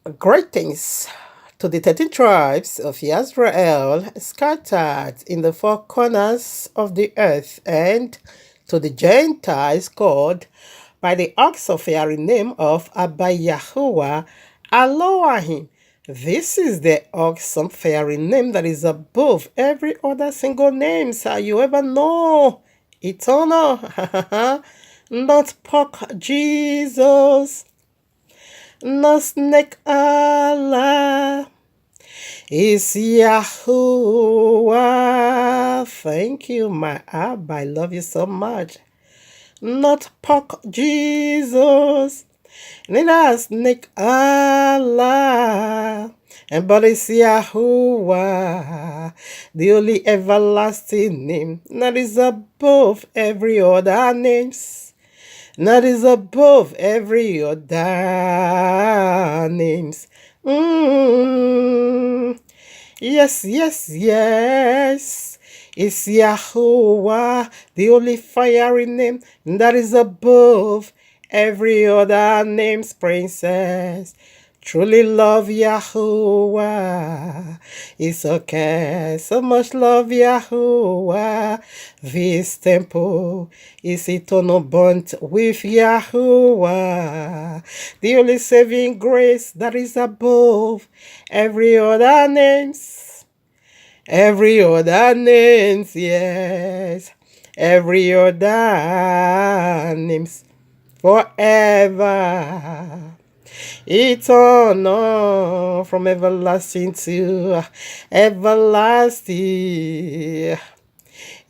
Greetings to the 13 tribes of Israel scattered in the four corners of the earth, and to the Gentiles called by the auxiliary name of Abba Yahuwah Elohim. This is the auxiliary name that is above every other single name you ever know. Eternal, not pork Jesus. No snake Allah is Yahuwah. Thank you, my Abba. I love you so much. Not pork Jesus. Neither snake Allah. And but it's Yahuwah, the only everlasting name that is above every other names. That is above every other names. Yes, yes, yes. It's Yahuwah, the only fiery name that is above every other name's princess. Truly love Yahuwah. It's okay. So much love Yahuwah. This temple is eternal bond with Yahuwah. The only saving grace that is above every other names. Every other names, yes. Every other names forever. Eternal from everlasting to everlasting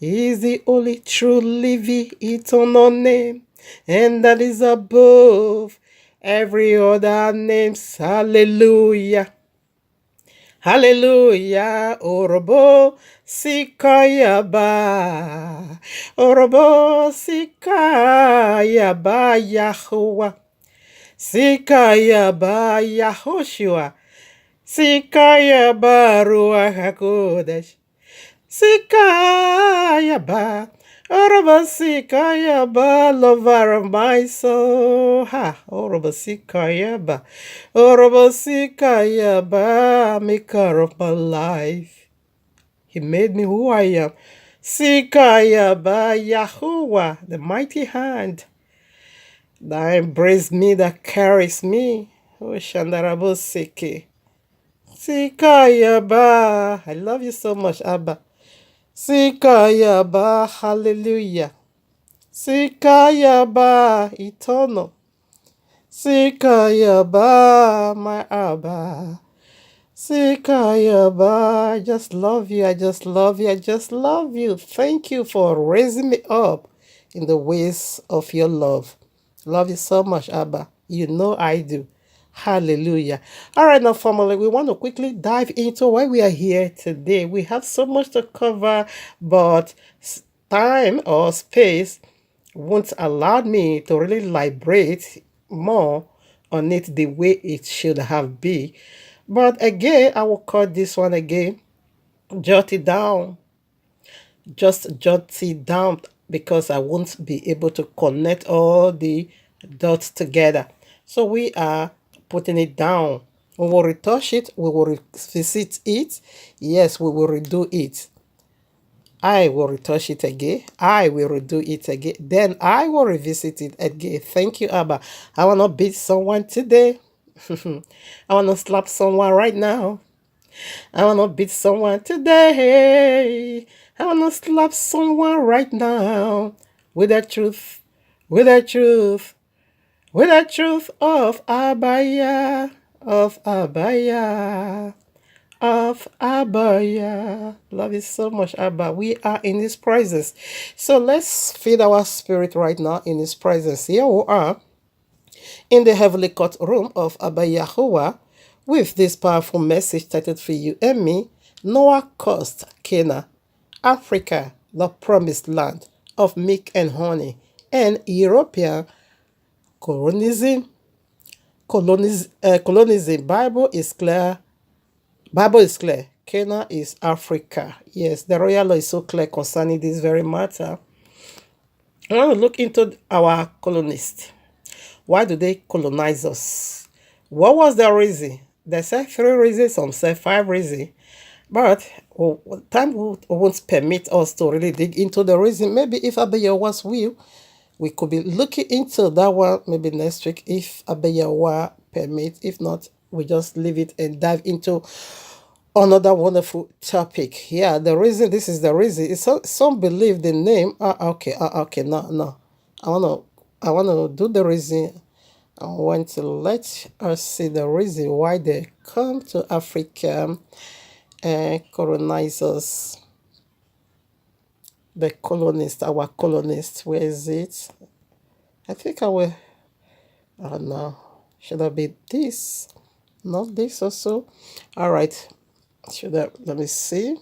is the only true living eternal name, and that is above every other name. Hallelujah. Hallelujah, Orobo Sikayaba, Orobo Sikayaba Yahuwah. Sikaya ba Yahoshua, Sikaya ba Ruach HaKodesh, Sikaya ba, Oroba Sikaya ba, lover of my soul, Oroba Sikaya ba, Oroba Sikaya ba, maker of my life. He made me who I am. Sikaya ba Yahuwah, the mighty hand that embraces me, that carries me. Oh, Shandarabo Seke. Sikayaba. I love you so much, Abba. Sikayaba. Hallelujah. Sikayaba. Eternal. Sikayaba, my Abba. Sikayaba. I just love you. I just love you. I just love you. Thank you for raising me up in the ways of your love. Love you so much, Abba. You know I do. Hallelujah. All right, now, family, we want to quickly dive into why we are here today. We have so much to cover, but time or space won't allow me to really liberate more on it the way it should have been. But again, I will cut this one again, jot it down, just jot it down because I won't be able to connect all the dots together. So we are putting it down. We will retouch it, we will revisit it. Yes, we will redo it. I will retouch it again. I will redo it again. Then I will revisit it again. Thank you, Abba. I want to beat someone today. I want to slap someone right now. I want to beat someone today. I want to slap someone right now. With the truth. With the truth. With the truth of Abaya. Of Abaya. Of Abaya. Love you so much, Abba. We are in His presence. So let's feed our spirit right now in His presence. Here we are in the heavenly court room of Abba Yahuwah with this powerful message titled for you and me. Noah cursed Canaan, Africa, the promised land of milk and honey, and European colonialism. Colonialism. Bible is clear. Bible is clear. Canaan is Africa. Yes, the royal law is so clear concerning this very matter. I want to look into our colonists. Why do they colonize us? What was the reason? They said three reasons, some said five reasons. But time won't permit us to really dig into the reason. Maybe if Abeyawa's will, we could be looking into that one maybe next week if Abeyawa permits. If not, we just leave it and dive into another wonderful topic. Yeah, the reason, this is the reason. It's some believe the name. Okay, okay, no. I wanna do the reason. I want to let us see the reason why they come to Africa and colonize us. The colonists, our colonists. Where is it? I think I will. Oh no, should I be this? Not this also. All right. Should I? Let me see.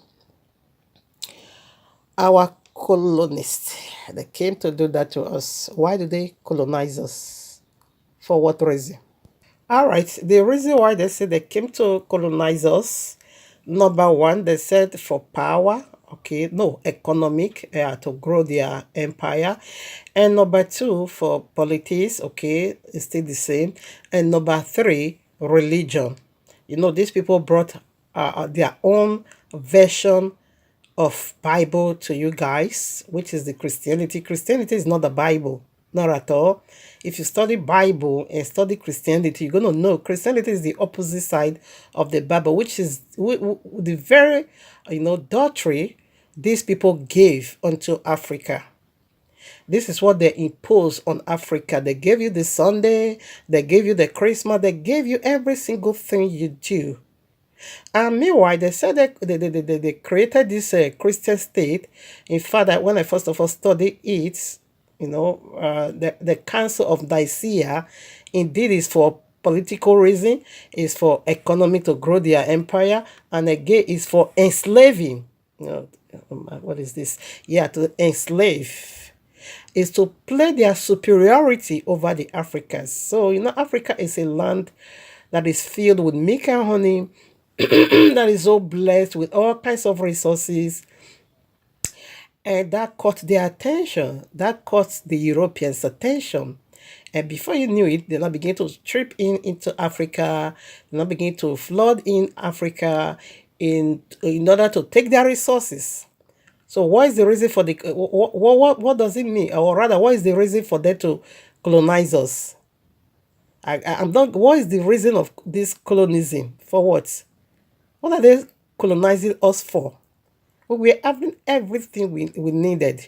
Our colonists. They came to do that to us. Why do they colonize us? For what reason? All right. The reason why they say they came to colonize us, number one, they said for power. Okay, no, economic, to grow their empire. And number two, for politics. Okay, it's still the same. And number three, religion. These people brought their own version of Bible to you guys, which is the Christianity. Christianity is not the Bible, not at all. If you study Bible and study Christianity, you're gonna know Christianity is the opposite side of the Bible, which is the very doctrine these people gave unto Africa. This is what they imposed on Africa. They gave you the Sunday, they gave you the Christmas, they gave you every single thing you do. And meanwhile, they said that they created this Christian state. In fact, when I first of all studied it, the Council of Nicaea indeed is for political reason, is for economic to grow their empire, and again is for enslaving. What is this? Yeah, to enslave is to play their superiority over the Africans. So, Africa is a land that is filled with milk and honey, that is so blessed with all kinds of resources, and that caught their attention. That caught the Europeans' attention. And before you knew it, they now begin to trip into Africa. They now begin to flood in Africa in order to take their resources. So what is the reason for the what does it mean? Or rather, what is the reason for them to colonize us? I'm not. What is the reason of this colonism? For what? What are they colonizing us for? We were having everything we needed.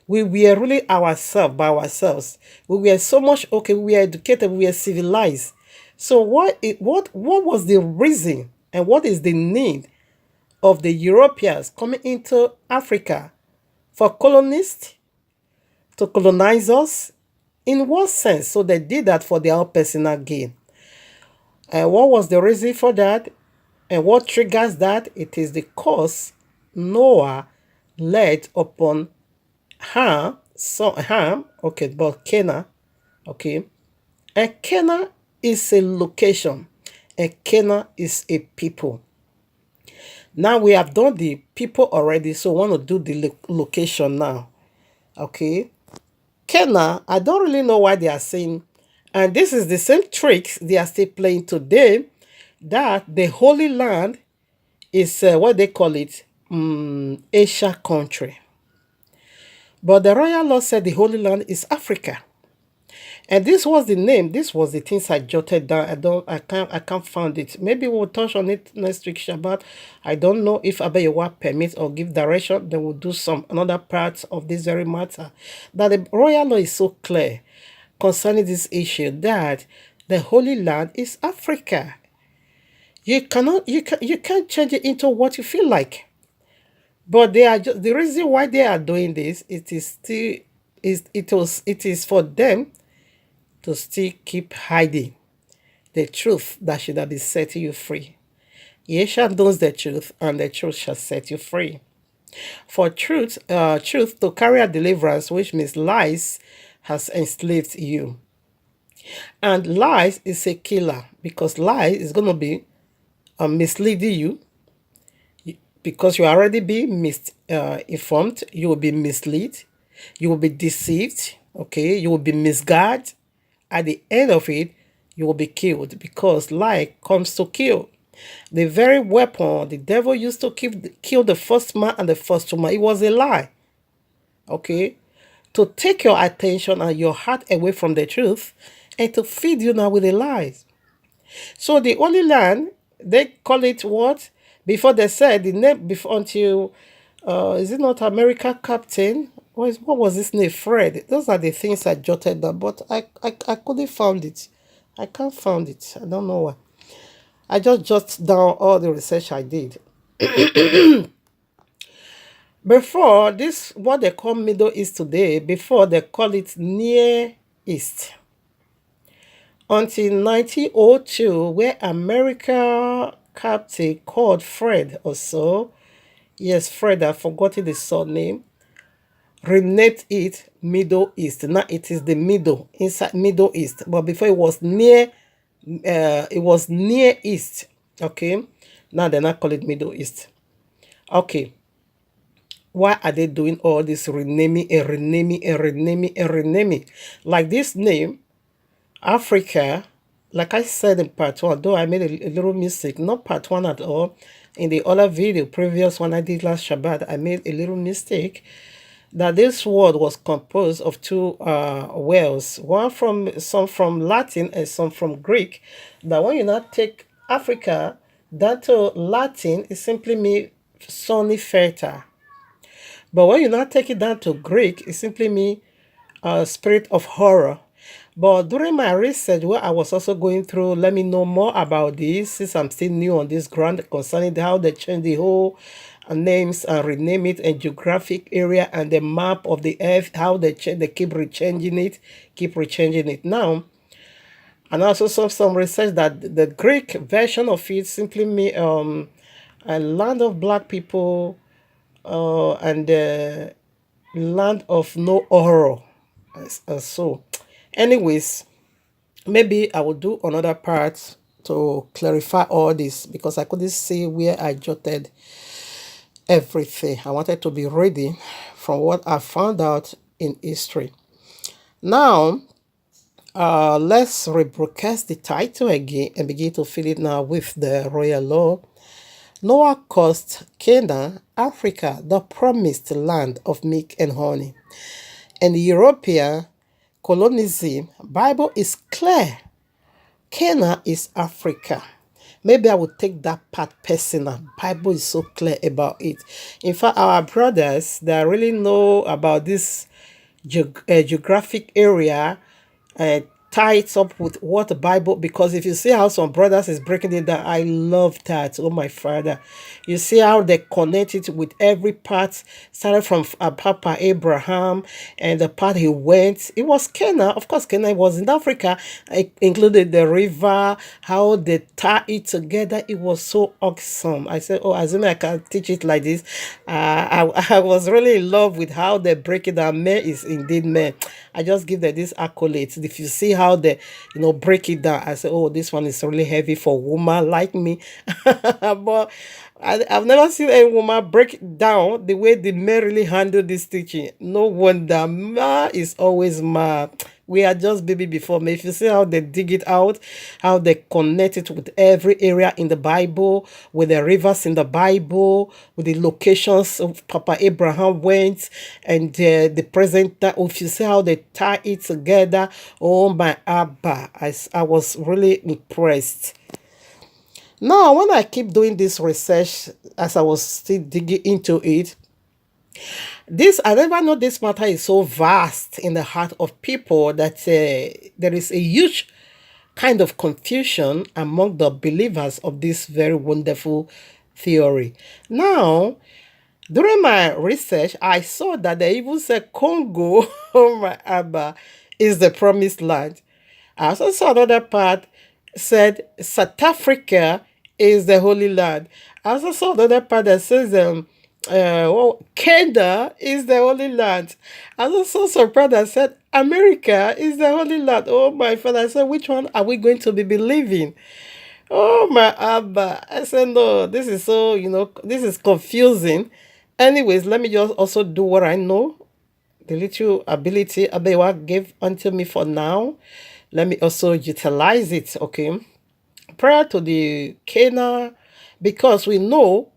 We were really ourselves by ourselves. We were so much okay. We were educated. We were civilized. So what was the reason and what is the need of the Europeans coming into Africa for colonists to colonize us? In what sense? So they did that for their own personal gain. And what was the reason for that? And what triggers that? It is the cause Noah led upon Ham, okay, but Canaan, okay. And Canaan is a location, and Canaan is a people. Now we have done the people already, so we want to do the location now, okay. Canaan, I don't really know why they are saying, and this is the same tricks they are still playing today, that the Holy Land is what they call it, Asia country. But the royal law said the Holy Land is Africa. And this was the name. This was the things I jotted down. I can't find it. Maybe we'll touch on it next week, Shabbat. I don't know if Abeyawa permits or give direction. Then we'll do some another part of this very matter. That the royal law is so clear concerning this issue that the Holy Land is Africa. You can't change it into what you feel like. But they are just the reason why they are doing this. It is for them to still keep hiding the truth that should have been setting you free. Yeshua knows the truth, and the truth shall set you free. For truth to carry a deliverance, which means lies, has enslaved you. And lies is a killer because lies is going to be misleading you because you already be misinformed. You will be misled. You will be deceived. Okay, you will be misguided. At the end of it, you will be killed, because lie comes to kill. The very weapon the devil used to kill the first man and the first woman, it was a lie. Okay? To take your attention and your heart away from the truth and to feed you now with the lies. So the Holy Land, they call it what? Before they said the name before until is it not America Captain? What was his name? Fred. Those are the things I jotted down, but I couldn't find it. I can't find it. I don't know why. I just jot down all the research I did. Before this, what they call Middle East today, before they call it Near East. Until 1902, where America captain called Fred or so, yes, Fred, I've forgotten the surname, renamed it Middle East. Now it is the middle, inside Middle East. But before it was Near East. Okay. Now they not call it Middle East. Okay. Why are they doing all this renaming and renaming and renaming and renaming? Like this name, Africa, like I said in part one, though I made a little mistake, not part one at all. In the other video, previous one I did last Shabbat, I made a little mistake that this word was composed of two words, some from Latin and some from Greek. That when you now take Africa down to Latin, it simply means sunny fertile. But when you now take it down to Greek, it simply means spirit of horror. But during my research, where I was also going through, let me know more about this, since I'm still new on this ground concerning how they change the whole names and rename it, and geographic area and the map of the earth, how they change, they keep rechanging it now. And also some research that the Greek version of it simply mean a land of black people and land of no horror. So, anyways, maybe I will do another part to clarify all this, because I couldn't see where I jotted everything. I wanted to be ready from what I found out in history. Now, let's rebroadcast the title again and begin to fill it now with the royal law. Noah caused Canaan, Africa, the promised land of milk and honey. And the European colonialism, Bible is clear. Canaan is Africa. Maybe I will take that part personal. Bible is so clear about it. In fact, our brothers that really know about this geographic area tie it up with what the Bible, because if you see how some brothers is breaking it down, I love that. Oh my Father. You see how they connect it with every part, started from Papa Abraham and the part he went. It was Canaan. Of course, Canaan was in Africa. It included the river, how they tie it together. It was so awesome. I said, oh, assuming I can teach it like this. I was really in love with how they break it down. Man is indeed man. I just give them this accolades. If you see how they, break it down, I say, oh, this one is really heavy for a woman like me. But I've never seen a woman break it down the way the men really handle this teaching. No wonder. Ma is always ma. We are just baby before me. If you see how they dig it out, how they connect it with every area in the Bible, with the rivers in the Bible, with the locations of Papa Abraham went, and the present time, if you see how they tie it together, oh my Abba, I was really impressed. Now, when I keep doing this research, as I was still digging into it, I never know this matter is so vast in the heart of people that there is a huge kind of confusion among the believers of this very wonderful theory. Now, during my research, I saw that they even said Congo, oh my Abba, is the promised land. I also saw another part said South Africa is the Holy Land. I also saw another part that says Canada is the Holy Land. I was so surprised that said America is the Holy Land. Oh my Father, I said, which one are we going to be believing? Oh my Abba. I said, no, this is so, this is confusing. Anyways, let me just also do what I know. The little ability Abewa gave unto me for now. Let me also utilize it, okay? Prior to the Canaan, because we know,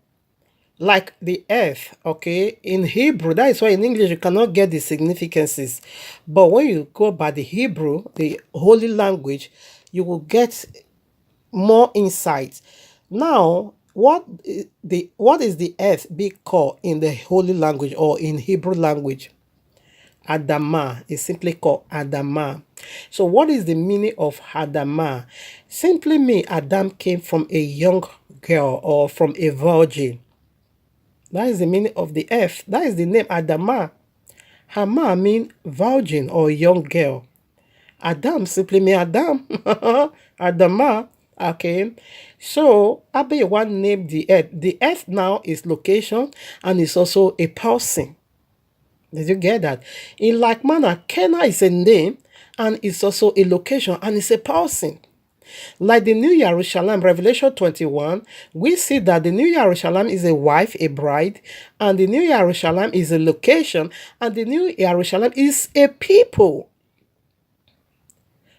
like the earth, okay, in Hebrew, that is why in English you cannot get the significances. But when you go by the Hebrew, the holy language, you will get more insight. Now, what is the earth be called in the holy language or in Hebrew language? Adama is simply called Adama. So, what is the meaning of Adama? Simply mean Adam came from a young girl or from a virgin. That is the meaning of the earth. That is the name Adama. Hama mean virgin or young girl. Adam simply mean Adam. Adama. Okay. So Abeyawa named the earth. The earth now is location and is also a person. Did you get that? In like manner, Canaan is a name and it's also a location and it's a person. Like the New Jerusalem, Revelation 21, we see that the New Jerusalem is a wife, a bride, and the New Jerusalem is a location, and the New Jerusalem is a people.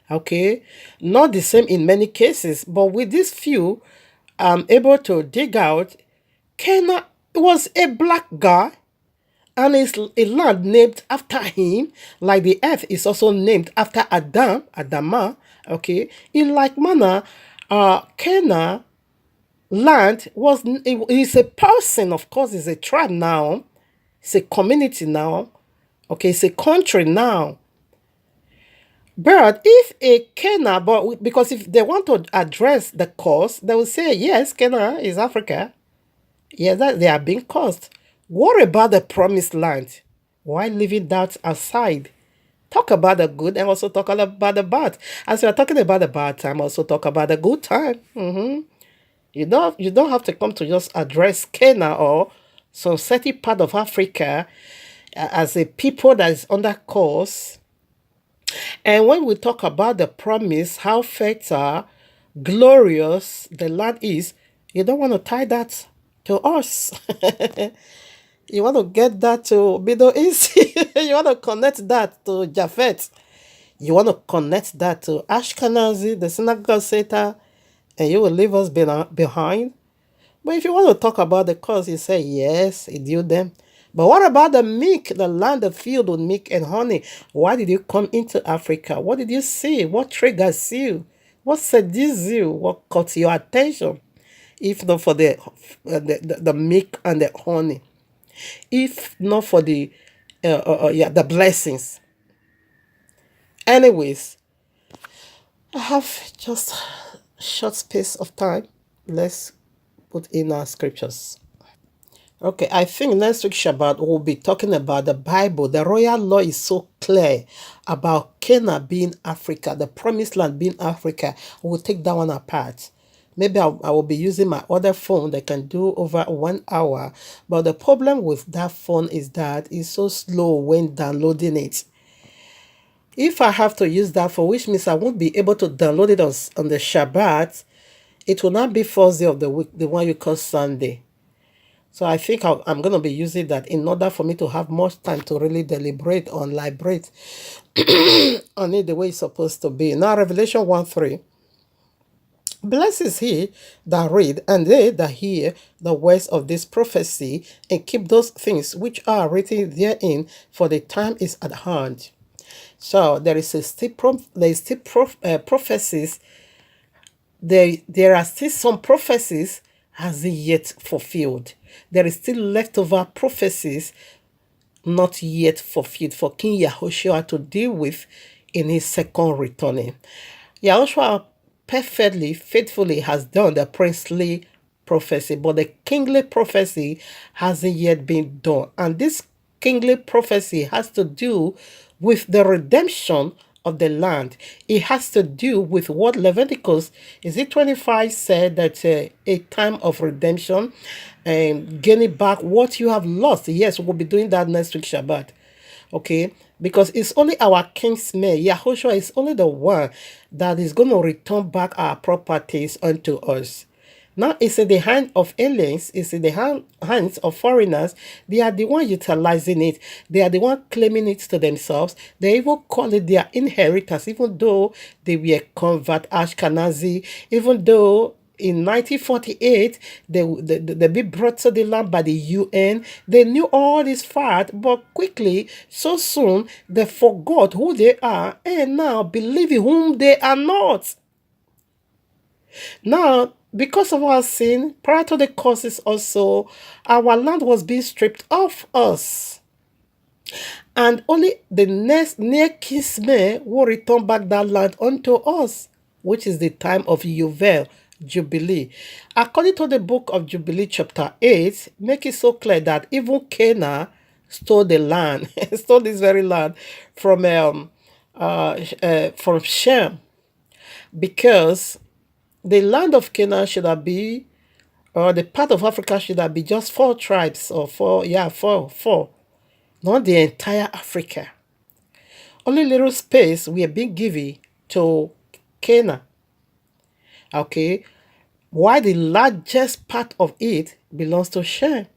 Okay, not the same in many cases, but with this few, I'm able to dig out. Canaan was a black guy and it's a land named after him, like the earth is also named after Adam, Adama. Okay, in like manner, Canaan land is a person, of course, it's a tribe now, it's a community now, okay, it's a country now. But if a Canaan, but because if they want to address the cause, they will say yes, Canaan is Africa. Yes, that they are being caused. What about the promised land? Why leaving that aside? Talk about the good and also talk about the bad. As we are talking about the bad time, also talk about the good time. You don't have to come to just address Kenya or some certain part of Africa as a people that is under course. And when we talk about the promise, how fertile, glorious the land is, you don't want to tie that to us. You want to get that to Middle East. You want to connect that to Japhet. You want to connect that to Ashkenazi, the synagogue Satan, and you will leave us behind. But if you want to talk about the cause, you say, yes, it due them. But what about the milk, the land, the field with milk and honey? Why did you come into Africa? What did you see? What triggers you? What seduces you? What caught your attention? If not for the milk and the honey. If not for the blessings. Anyways, I have just short space of time. Let's put in our scriptures. Okay, I think next week Shabbat we'll be talking about the Bible. The royal law is so clear about Canaan being Africa, the promised land being Africa. We'll take that one apart. Maybe I will be using my other phone that can do over 1 hour. But the problem with that phone is that it's so slow when downloading it. If I have to use that for which means I won't be able to download it on the Shabbat, it will not be first day of the week, the one you call Sunday. So I think I'm going to be using that in order for me to have much time to really deliberate on, liberate on it the way it's supposed to be. Now, Revelation 1:3. Blessed is he that read, and they that hear the words of this prophecy, and keep those things which are written therein, for the time is at hand. So there is still prophecies. There are still some prophecies as yet fulfilled. There is still leftover prophecies not yet fulfilled for King Yahushua to deal with in his second returning. Yahushua perfectly, faithfully has done the priestly prophecy, but the kingly prophecy hasn't yet been done. And this kingly prophecy has to do with the redemption of the land. It has to do with what Leviticus, is it 25, said that a time of redemption and gaining back what you have lost. Yes, we'll be doing that next week Shabbat. Okay, because it's only our kinsman, Yahushua is only the one that is going to return back our properties unto us. Now it's in the hand of aliens, it's in the hands of foreigners. They are the one utilizing it. They are the one claiming it to themselves. They even call it their inheritance, even though they were convert Ashkenazi, even though in 1948 they be brought to the land by the UN. They knew all this fact, but quickly, so soon, they forgot who they are and now believe in whom they are not. Now, because of our sin, prior to the curses also, our land was being stripped of us. And only the next near kinsmen will return back that land unto us, which is the time of Yuvel, Jubilee. According to the book of Jubilee, chapter 8, make it so clear that even Canaan stole the land, stole this very land from Shem, because the land of Canaan should have been, or the part of Africa should have been just four tribes, or four, yeah, four, not the entire Africa. Only little space we are being given to Canaan. Okay, why the largest part of it belongs to Shem.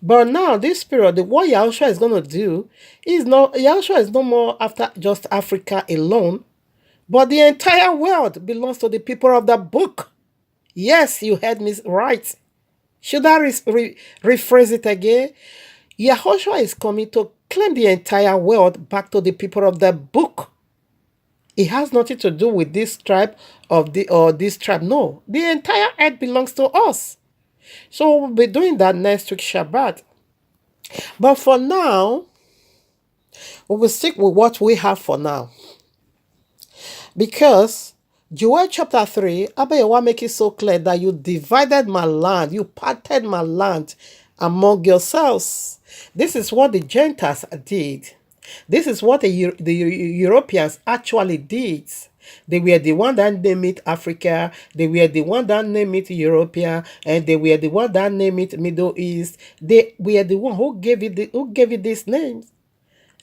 But now this period, what Yahushua is going to do is not, Yahushua is no more after just Africa alone, but the entire world belongs to the people of the book. Yes, you heard me right. Should I rephrase it again? Yahushua is coming to claim the entire world back to the people of the book. It has nothing to do with this tribe or this tribe. No, the entire earth belongs to us. So we'll be doing that next week Shabbat. But for now, we will stick with what we have for now. Because Joel chapter 3, Abba Yahweh make it so clear that you divided my land, you parted my land among yourselves. This is what the Gentiles did. This is what the Europeans actually did. They were the one that named it Africa. They were the one that named it Europea, and they were the one that named it Middle East. They were the one who gave it these names.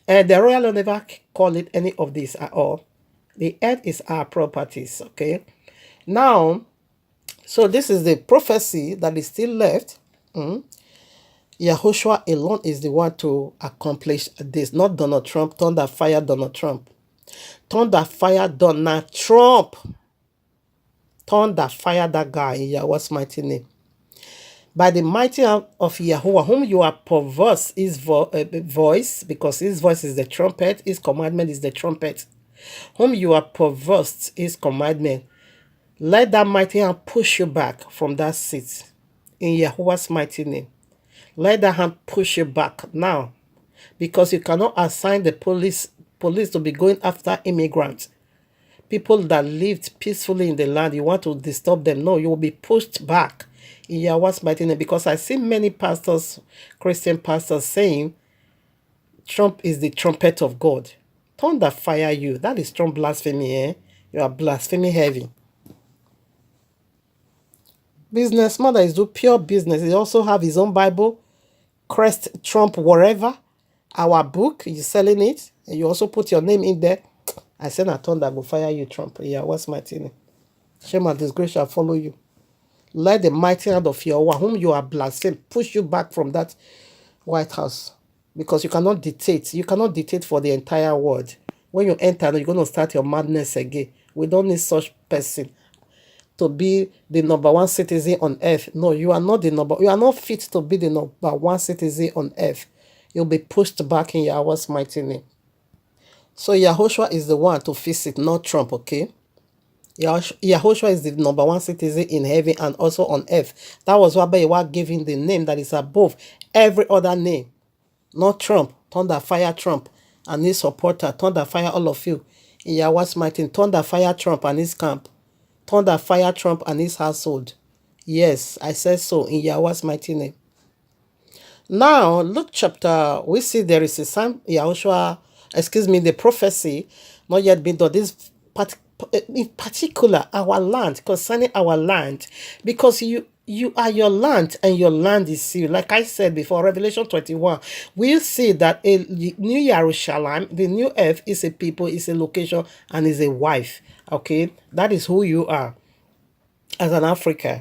And the royal will never call it any of this at all. The earth is our properties, okay? Now, so this is the prophecy that is still left. Yahushua alone is the one to accomplish this, not Donald Trump. Thunder fire Donald Trump. Thunder fire Donald Trump. Thunder fire that guy in Yahweh's mighty name. By the mighty hand of Yahuwah, whom you are perverse his voice, because his voice is the trumpet, his commandment is the trumpet. Whom you are perverse his commandment. Let that mighty hand push you back from that seat. In Yahuwah's mighty name. Let that hand push you back now. Because you cannot assign the police to be going after immigrants. People that lived peacefully in the land, you want to disturb them. No, you will be pushed back in Yahweh's mighty name. Because I see many pastors, Christian pastors, saying Trump is the trumpet of God. Thunder fire you. That is strong blasphemy, eh? You are blasphemy heavy. Businessman that is do pure business. He also have his own Bible. Crest Trump wherever. Our book, you selling it. And you also put your name in there. I said, I thunder go fire you, Trump. Yeah, what's my thing? Shame and disgrace shall follow you. Let the mighty hand of Yahweh, whom you are blasphemed, push you back from that White House. Because you cannot dictate. You cannot dictate for the entire world. When you enter, you're going to start your madness again. We don't need such person to be the number one citizen on earth. No, you are not you are not fit to be the number one citizen on earth. You'll be pushed back in Yahweh's mighty name. So Yahushua is the one to fix it, not Trump, okay? Yahushua is the number one citizen in heaven and also on earth. That was why you were giving the name that is above every other name. Not Trump. Thunder fire Trump and his supporter. Thunder fire all of you. In Yahweh's mighty name. Thunder fire Trump and his camp. Thunder fire Trump and his household. Yes, I said so in Yahweh's mighty name. Now, Luke chapter, we see there is a sign, the prophecy, not yet been done. This in particular, our land, concerning our land, because you are your land and your land is you. Like I said before, Revelation 21, we'll see that a new Jerusalem, the new earth, is a people, is a location, and is a wife. Okay, that is who you are as an African.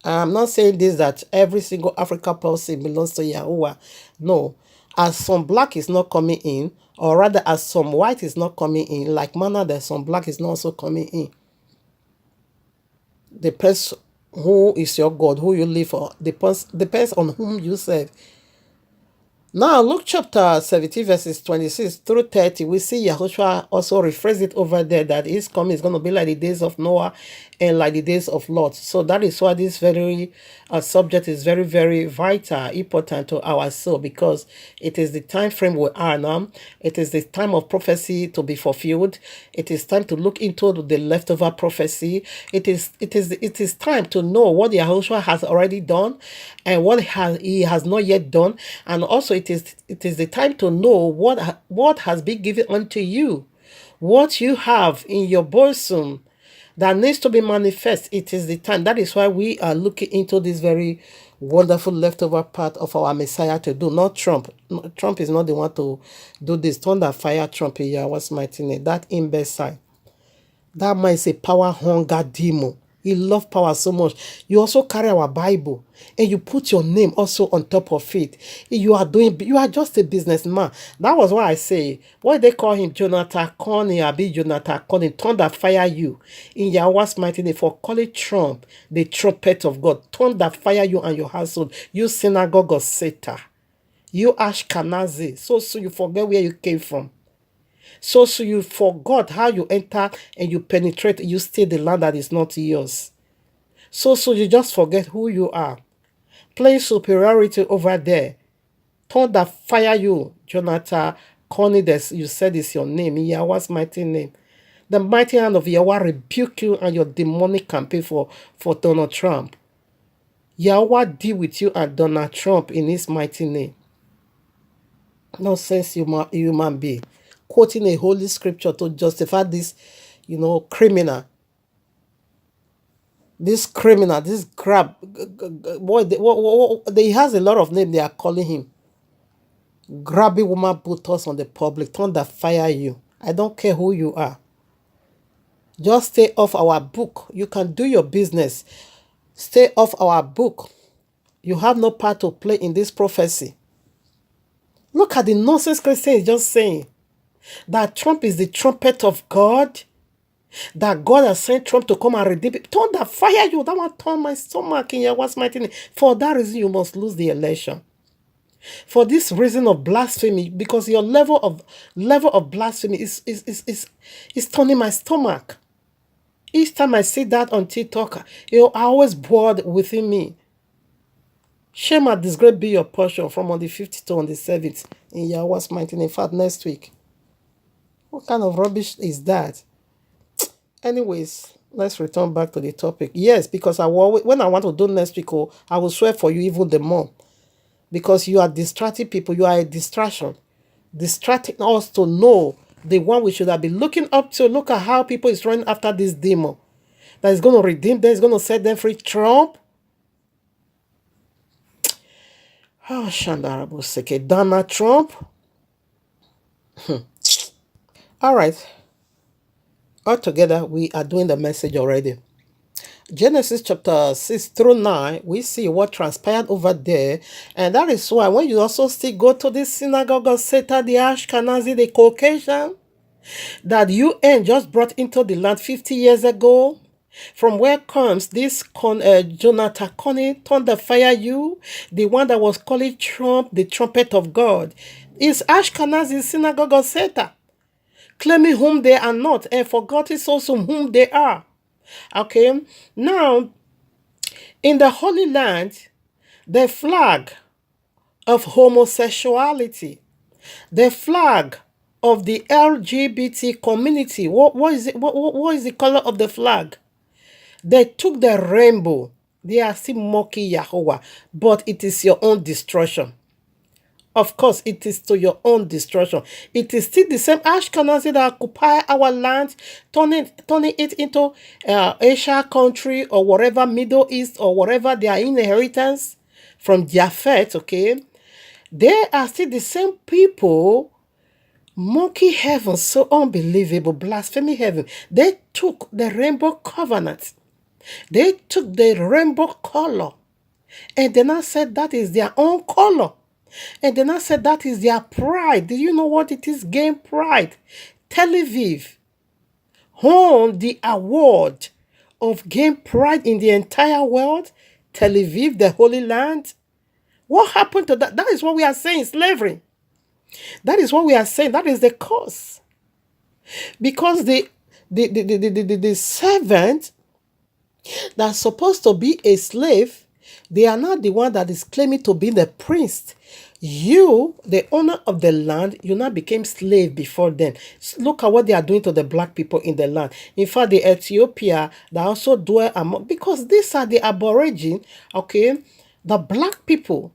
I'm not saying this that every single African person belongs to Yahuwah. No. As some black is not coming in, or rather as some white is not coming in, like manner that some black is not also coming in. Depends who is your God, who you live for. Depends on whom you serve. Now, Luke chapter 17, verses 26 through 30, we see Yahushua also rephrase it over there that his coming is going to be like the days of Noah and like the days of Lot. So that is why this very subject is very, very vital, important to our soul, because it is the time frame we are now. It is the time of prophecy to be fulfilled. It is time to look into the leftover prophecy. It is time to know what Yahushua has already done and what he has not yet done, and also it is the time to know what has been given unto you, what you have in your bosom that needs to be manifest. It is the time. That is why we are looking into this very wonderful leftover part of our Messiah to do, not Trump. Trump is not the one to do this. Thunder fire Trump in Yahweh's mighty name. That imbecile. That man is a power hunger demon. He loves power so much. You also carry our Bible and you put your name also on top of it. You are just a businessman. That was why I say, why they call him Jonathan Coney, Abi Jonathan Coney, thunder fire you in Yahweh's mighty name for calling Trump the trumpet of God. Thunder fire you and your household. You synagogue of Satan. You Ashkenazi. So you forget where you came from. So you forgot how you enter and you penetrate, you stay the land that is not yours. So you just forget who you are. Playing superiority over there. Thunder fire you, Jonathan Cornelius. You said it's your name, Yahweh's mighty name. The mighty hand of Yahweh rebuke you and your demonic campaign for Donald Trump. Yahweh deal with you and Donald Trump in his mighty name. Nonsense human being. Quoting a holy scripture to justify this, criminal. This criminal, this crab, boy, he has a lot of names they are calling him. Grabby woman put us on the public, thunder fire you. I don't care who you are. Just stay off our book. You can do your business. Stay off our book. You have no part to play in this prophecy. Look at the nonsense Christian is just saying. That Trump is the trumpet of God, that God has sent Trump to come and redeem it. Thunder fire you. That one turn my stomach in Yahweh's mighty name. For that reason, you must lose the election. For this reason of blasphemy, because your level of blasphemy is turning my stomach. Each time I see that on TikTok, I always bored within me. Shame and disgrace be your portion from on the 5th to on the 7th in Yahweh's mighty name. In fact, next week. What kind of rubbish is that? Anyways, let's return back to the topic. Yes, because when I want to do next week, I will swear for you even the more. Because you are distracting people. You are a distraction. Distracting us to know the one we should have been looking up to. Look at how people is running after this demon. That is going to redeem them. Is going to set them free. Trump. Oh, Shandarabo Seke. Donald Trump. All right. Altogether, we are doing the message already. Genesis chapter 6 through 9, we see what transpired over there. And that is why when you also still go to the synagogue of Satan, the Ashkenazi, the Caucasian, that UN just brought into the land 50 years ago, from where comes this Jonathan Coney, thunder fire you, the one that was calling Trump the trumpet of God, is Ashkenazi synagogue of Satan, claiming whom they are not, and forgot is also whom they are. Okay, now, in the Holy Land, the flag of homosexuality, the flag of the LGBT community, what is it? What is the color of the flag? They took the rainbow. They are still mocking Yahuwah, but it is your own destruction. Of course, it is to your own destruction. It is still the same Ashkenazi that occupy our land, turning it into Asia country or whatever, Middle East or whatever their inheritance from Japhet, okay? They are still the same people mocking heaven, so unbelievable, blaspheming heaven. They took the rainbow covenant They took the rainbow color and then I said that is their own color. And then I said that is their pride. Do you know what it is? Gain pride. Tel Aviv won the award of gain pride in the entire world. Tel Aviv, the Holy Land. What happened to that? That is what we are saying, slavery. That is what we are saying. That is the cause. Because the servant that's supposed to be a slave, they are not the one that is claiming to be the prince. You, the owner of the land, you now became slave before then. Look at what they are doing to the black people in the land. In fact, the Ethiopia that also dwell among, because these are the aborigine, okay, the black people.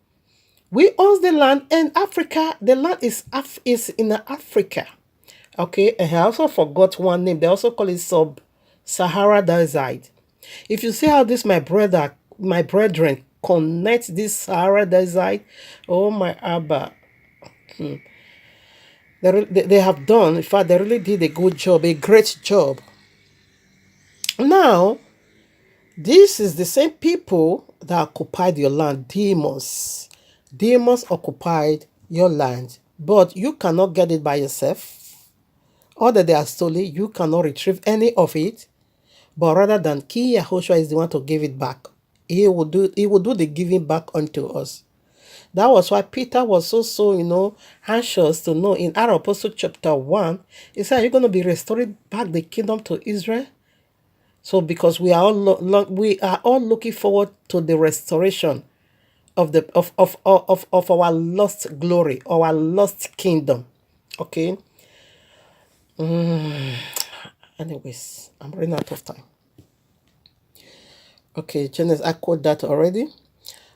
We own the land in Africa. The land is in Africa. Okay, and I also forgot one name. They also call it Sub-Sahara Desert. If you see how this my brethren connect this Sahara Desert, oh my Abba, they have done. In fact, they really did a good job, a great job. Now, this is the same people that occupied your land, demons. Demons occupied your land, but you cannot get it by yourself. All that they are stolen, you cannot retrieve any of it. But rather than King Yahushua is the one to give it back. He will do the giving back unto us. That was why Peter was so anxious to know in Acts Apostle chapter 1. He said, are you going to be restoring back the kingdom to Israel? So because we are all looking forward to the restoration of our lost glory, our lost kingdom. Okay. Anyways, I'm running out of time. Okay, Genesis, I quote that already.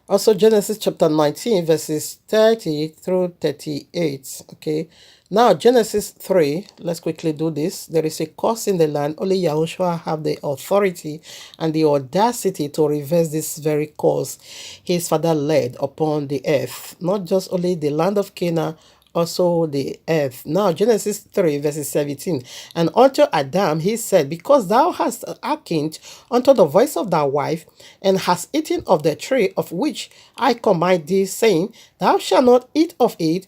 Also, Genesis chapter 19, verses 30 through 38. Okay. Now, Genesis 3, let's quickly do this. There is a curse in the land. Only Yahushua have the authority and the audacity to reverse this very curse his father laid upon the earth. Not just only the land of Canaan, also the earth. Now, Genesis 3, verses 17. And unto Adam he said, because thou hast hearkened unto the voice of thy wife, and hast eaten of the tree of which I command thee, saying, thou shalt not eat of it,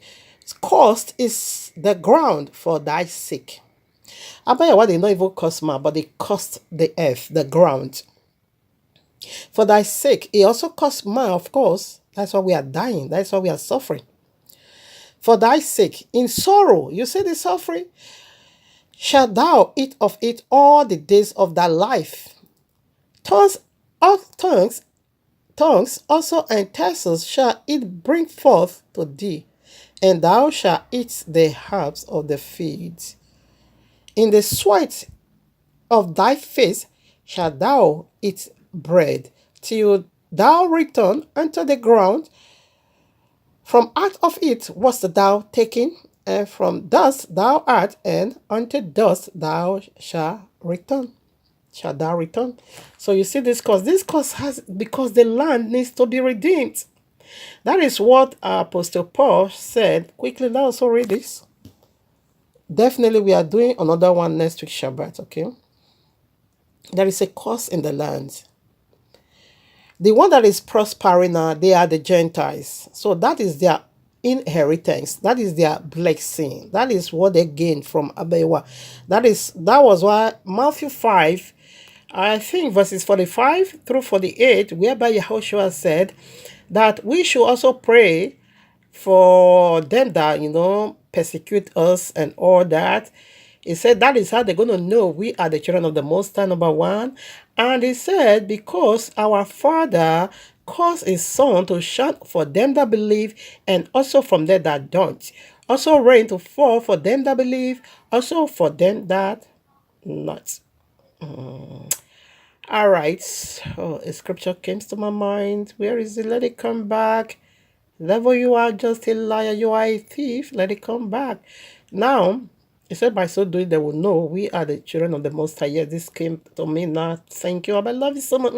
cursed is the ground for thy sake. Abaya, they not even curse man, but they cursed the earth, the ground. For thy sake, he also cursed man, of course. That's why we are dying. That's why we are suffering. For thy sake, in sorrow, you see the suffering, shalt thou eat of it all the days of thy life. Tongues also and tassels shall it bring forth to thee, and thou shalt eat the herbs of the field. In the sweat of thy face shalt thou eat bread, till thou return unto the ground. From out of it wast thou taken, and from dust thou art, and unto dust thou shalt return. Shall thou return? So you see this cause. This cause has, because the land needs to be redeemed. That is what Apostle Paul said. Quickly, let's also read this. Definitely, we are doing another one next week, Shabbat, okay? There is a curse in the land. The one that is prospering now, they are the Gentiles. So that is their inheritance. That is their blessing. That is what they gain from Abewa. That was why Matthew 5, I think verses 45 through 48, whereby Yahushua said that we should also pray for them that, persecute us and all that. He said that is how they're going to know we are the children of the Most High, number one. And he said, because our Father caused his Son to shine for them that believe, and also from them that don't. Also rain to fall for them that believe, also for them that not. All right. So a scripture came to my mind. Where is it? Let it come back. Devil, you are just a liar. You are a thief. Let it come back. Now, he said, by so doing, they will know we are the children of the Most High. Yes, this came to me now. Thank you. I love you so much.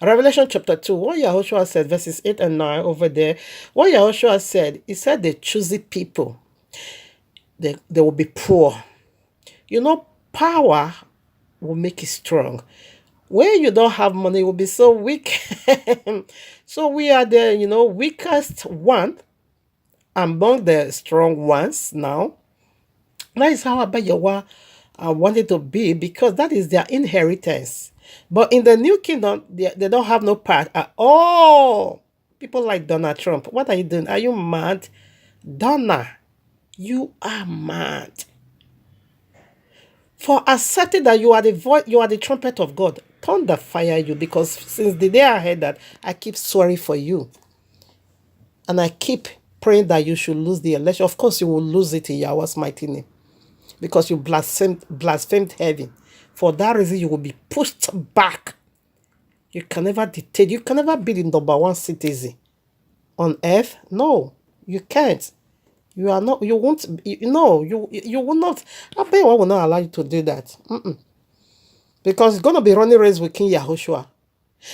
Revelation chapter 2. What Yahushua said, verses 8 and 9 over there. What Yahushua said, he said the choosy people, they will be poor. Power will make you strong. When you don't have money, you will be so weak. So we are the, weakest one among the strong ones now. That is how Abayawa wanted to be because that is their inheritance. But in the new kingdom, they don't have no part at all. People like Donald Trump, what are you doing? Are you mad? Donna, you are mad. For accepting that you are the voice, you are the trumpet of God. Thunder fire you because since the day I heard that, I keep swearing for you. And I keep praying that you should lose the election. Of course, you will lose it in Yahweh's mighty name because you blasphemed heaven. For that reason, you will be pushed back. You can never dictate. You can never be the number one citizen on earth. No, you can't. You are not. You won't. No, you will not. I bet I will not allow you to do that. Because it's gonna be running race with King Yahushua.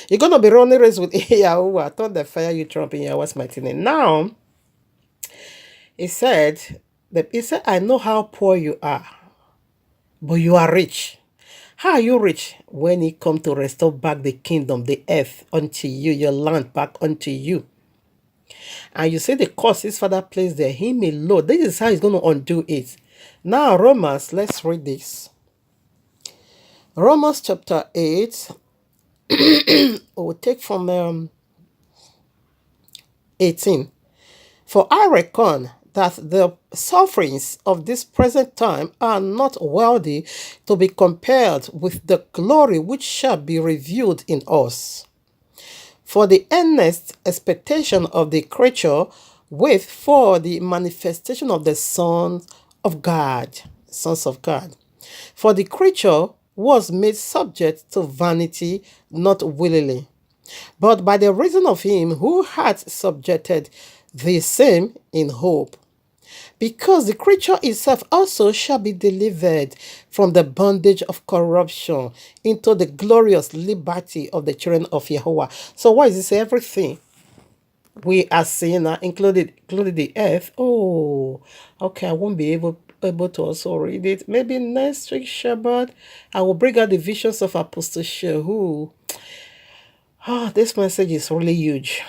You're gonna be running race with Yahuwah. I thought they fire you Trump in Yahweh's mighty name. Now, he said, I know how poor you are, but you are rich. How are you rich? When he come to restore back the kingdom, the earth unto you, your land back unto you. And you say the cost his father placed there, him alone. This is how he's going to undo it. Now, Romans, let's read this. Romans chapter 8. We'll take from 18. For I reckon that the sufferings of this present time are not worthy to be compared with the glory which shall be revealed in us. For the earnest expectation of the creature wait for the manifestation of the sons of God. Sons of God. For the creature was made subject to vanity, not willingly, but by the reason of him who hath subjected the same in hope. Because the creature itself also shall be delivered from the bondage of corruption into the glorious liberty of the children of Yahuwah. So what is this? Everything we are seeing now, included the earth. Oh, okay, I won't be able to also read it. Maybe next week, Shabbat, I will bring out the visions of Apostle Shehu. This message is really huge.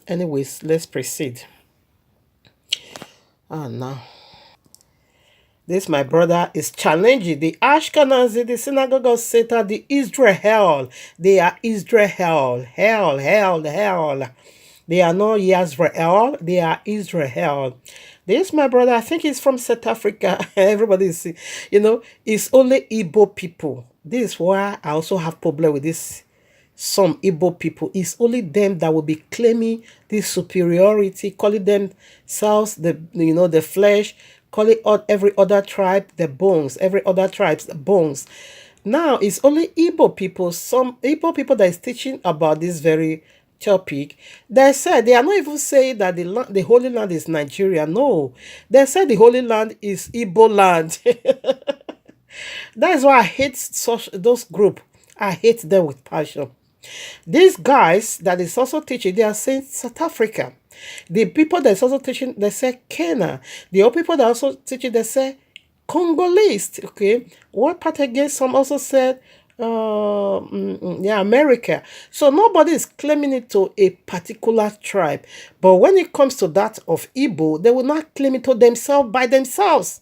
Anyways, let's proceed. Now. This, my brother, is challenging the Ashkenazi, the synagogue of Satan, the Israel. They are Israel. Hell. They are not Yisrael. They are Israel. This, my brother, I think he's from South Africa. Everybody is, it's only Igbo people. This is why I also have problem with this. Some Igbo people, it's only them that will be claiming this superiority, calling themselves the flesh, calling out every other tribe the bones, every other tribe's the bones. Now it's only Igbo people, some Igbo people that is teaching about this very topic. They said they are not even saying that the Holy Land is Nigeria. No, they said the Holy Land is Igbo land. That's why I hate those group. I hate them with passion. These guys that is also teaching, they are saying South Africa. The people that's also teaching, they say Canaan. The other people that are also teaching, they say Congolese. Okay, one part again, some also said, America. So nobody is claiming it to a particular tribe. But when it comes to that of Igbo, they will not claim it to themselves by themselves.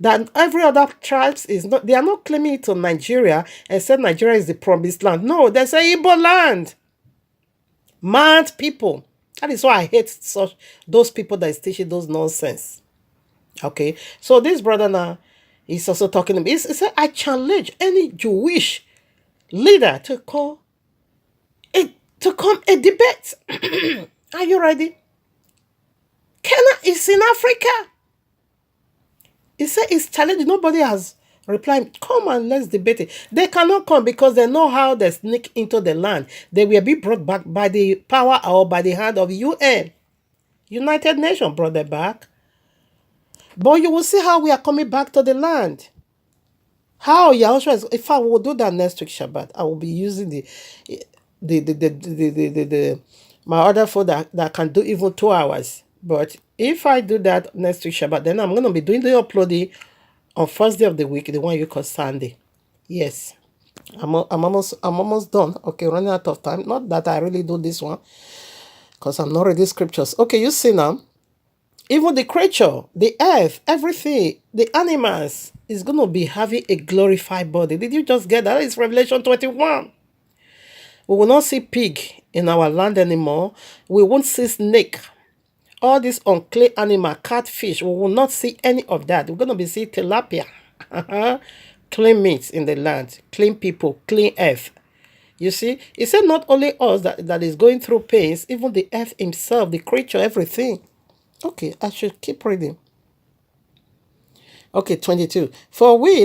That every other tribes is not, they are not claiming it to Nigeria and said Nigeria is the promised land. No, there's a Igbo land. Mad people. That is why I hate those people that is teaching those nonsense. Okay, so this brother now is also talking to me. He said, I challenge any Jewish leader to come a debate. Are you ready? Canaan is in Africa. He said it's challenging. Nobody has replied. Come and let's debate it. They cannot come because they know how they sneak into the land. They will be brought back by the power or by the hand of UN. United Nations brought them back. But you will see how we are coming back to the land. How Yahushua is, if I will do that next week Shabbat, I will be using my other phone that can do even 2 hours. But if I do that next week Shabbat, then I'm going to be doing the uploading on first day of the week, the one you call Sunday. Yes. I'm almost done. Okay, running out of time. Not that I really do this one, because I'm not reading scriptures. Okay, you see now, even the creature, the earth, everything, the animals is gonna be having a glorified body. Did you just get that? It's Revelation 21. We will not see pig in our land anymore. We won't see snake. All this unclean animal, catfish, we will not see any of that. We're gonna be seeing tilapia. Clean meat in the land, clean people, clean earth. You see, it said not only us that is going through pains, even the earth himself, the creature, everything. Okay, I should keep reading. Okay, 22. For we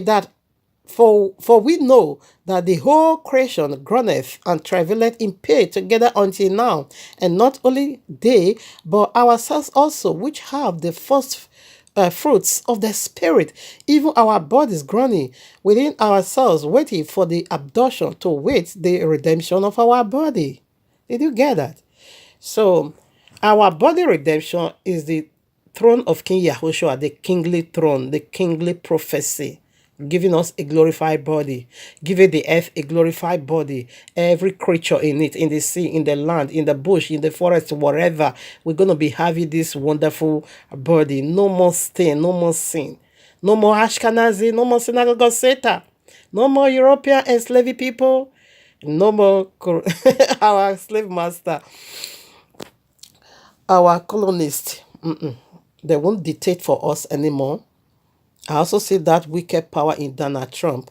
know that the whole creation groaneth and travaileth in pain together until now, and not only they, but ourselves also, which have the first fruits of the Spirit, even our bodies groaning within ourselves, waiting for the adoption, to wait the redemption of our body. Did you get that? So, our body redemption is the throne of King Yahushua, the kingly throne, the kingly prophecy, giving us a glorified body, giving the earth a glorified body, every creature in it, in the sea, in the land, in the bush, in the forest, wherever, we're going to be having this wonderful body. No more stain, no more sin, no more Ashkenazi, no more synagogue Satan, no more European enslaved people, no more our slave master, our colonists. They won't dictate for us anymore. I also see that wicked power in Donald Trump.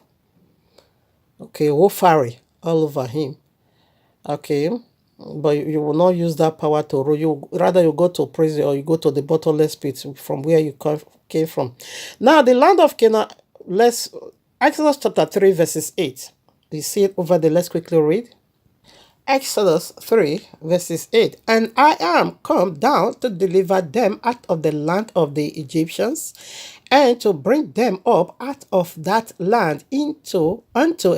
Okay, Wofari all over him. Okay, but you will not use that power to rule. You rather you go to prison or you go to the bottomless pit from where you came from. Now the land of Canaan. Let's Exodus chapter 3 verses 8. You see it over there. Let's quickly read. Exodus 3, verses 8. And I am come down to deliver them out of the land of the Egyptians, and to bring them up out of that land unto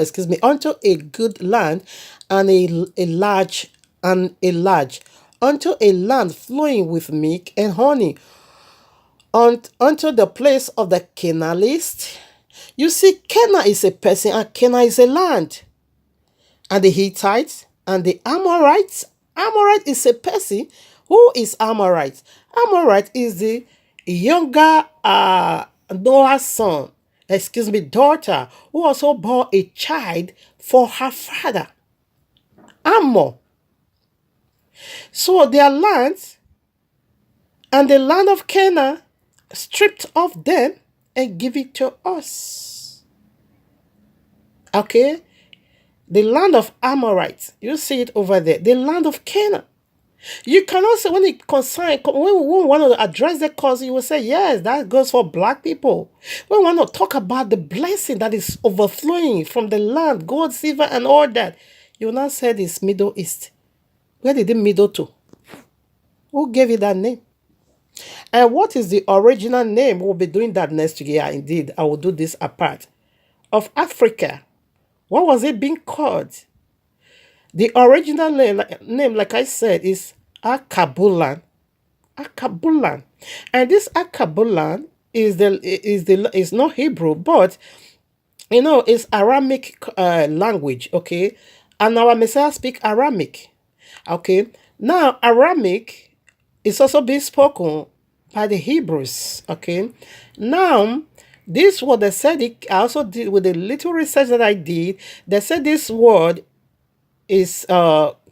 a good land, and a large, unto a land flowing with milk and honey, unto the place of the Canaanites. You see, Canaan is a person and Canaan is a land. And the Hittites and the Amorites. Amorite is a person. Who is Amorite? Amorite is the younger Noah's daughter, who also bore a child for her father, Amor. So their lands and the land of Canaan stripped of them and give it to us. Okay? The land of Amorites, you see it over there. The land of Canaan. You can also, when we want to address the cause, you will say, yes, that goes for black people. We want to talk about the blessing that is overflowing from the land, gold, silver, and all that. You will not say it's Middle East. Where did it middle to? Who gave it that name? And what is the original name? We'll be doing that next year. Indeed, I will do this apart. Of Africa. What was it being called? The original name, like I said, is Akabulan. Akabulan. And this Akabulan is not Hebrew, but it's Aramic language, okay? And our Messiah speak Aramic. Okay. Now Aramic is also being spoken by the Hebrews. Okay. Now this word they said I also did with the little research that I did. They said this word is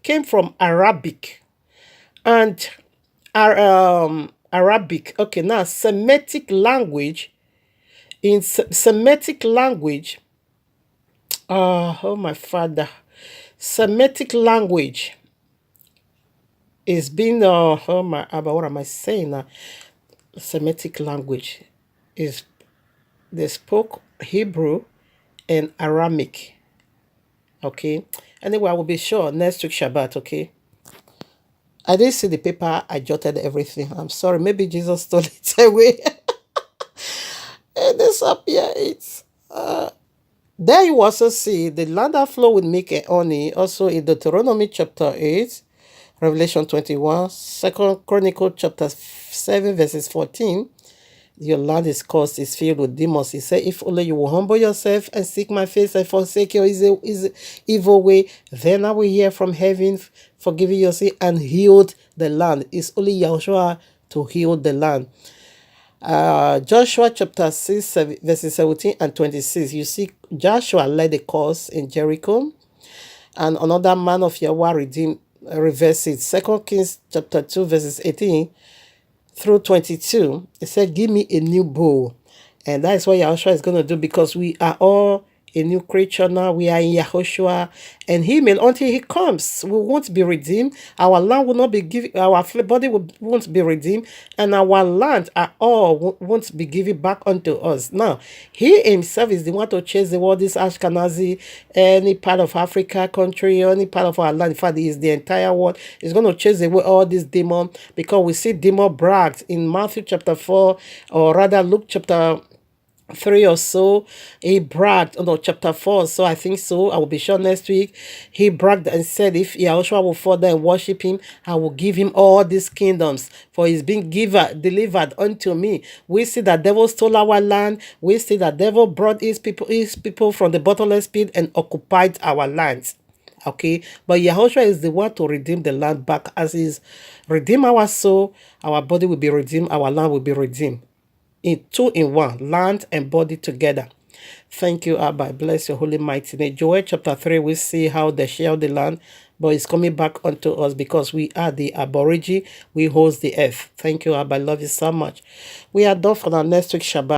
came from Arabic and Arabic. Okay, now Semitic language. In Semitic language, oh my father, Semitic language is being oh my Abba, what am I saying now? Semitic language is they spoke Hebrew and Aramic. Okay. Anyway, I will be sure next week Shabbat, okay? I didn't see the paper, I jotted everything. I'm sorry, maybe Jesus stole it away. And disappear it. There you also see the land that flow with milk and honey, also in Deuteronomy chapter 8, Revelation 21, 2 Chronicle chapter 7, verses 14. Your land is cursed, is filled with demons. He said, if only you will humble yourself and seek my face and forsake your evil way, then I will hear from heaven, forgiving your sin and healed the land. It's only Yahushua to heal the land. Joshua chapter 6, verses 17 and 26. You see, Joshua led the cause in Jericho, and another man of Yahweh redeemed, reverse it. 2 Kings chapter 2, verses 18 through 22. It said, give me a new bow. And that is what Yahushua is going to do, because we are all a new creature now. We are in Yahushua, and he may, until he comes, we won't be redeemed. Our land will not be given, our body won't be redeemed, and our land at all won't be given back unto us. Now, he himself is the one to chase the world, this Ashkenazi, any part of Africa country, any part of our land. In fact, he is the entire world. He's going to chase away all these demons, because we see demon bragged in Matthew chapter 4, or rather Luke chapter 3 or so. He bragged, oh no, chapter 4, so I think so, I will be sure next week. He bragged and said, if Yahushua will fall down and worship him, I will give him all these kingdoms, for he's been delivered unto me. We see that devil stole our land. We see that devil brought his people from the bottomless pit and occupied our lands. Okay, but Yahushua is the one to redeem the land back. As he's redeem our soul, our body will be redeemed, our land will be redeemed, in two in one, land and body together. Thank you, Abba. Bless your holy mighty name. Joel chapter 3, we see how they share the land, but it's coming back unto us, because we are the aborigine. We host the earth. Thank you, Abba. I love you so much. We are done for our next week Shabbat.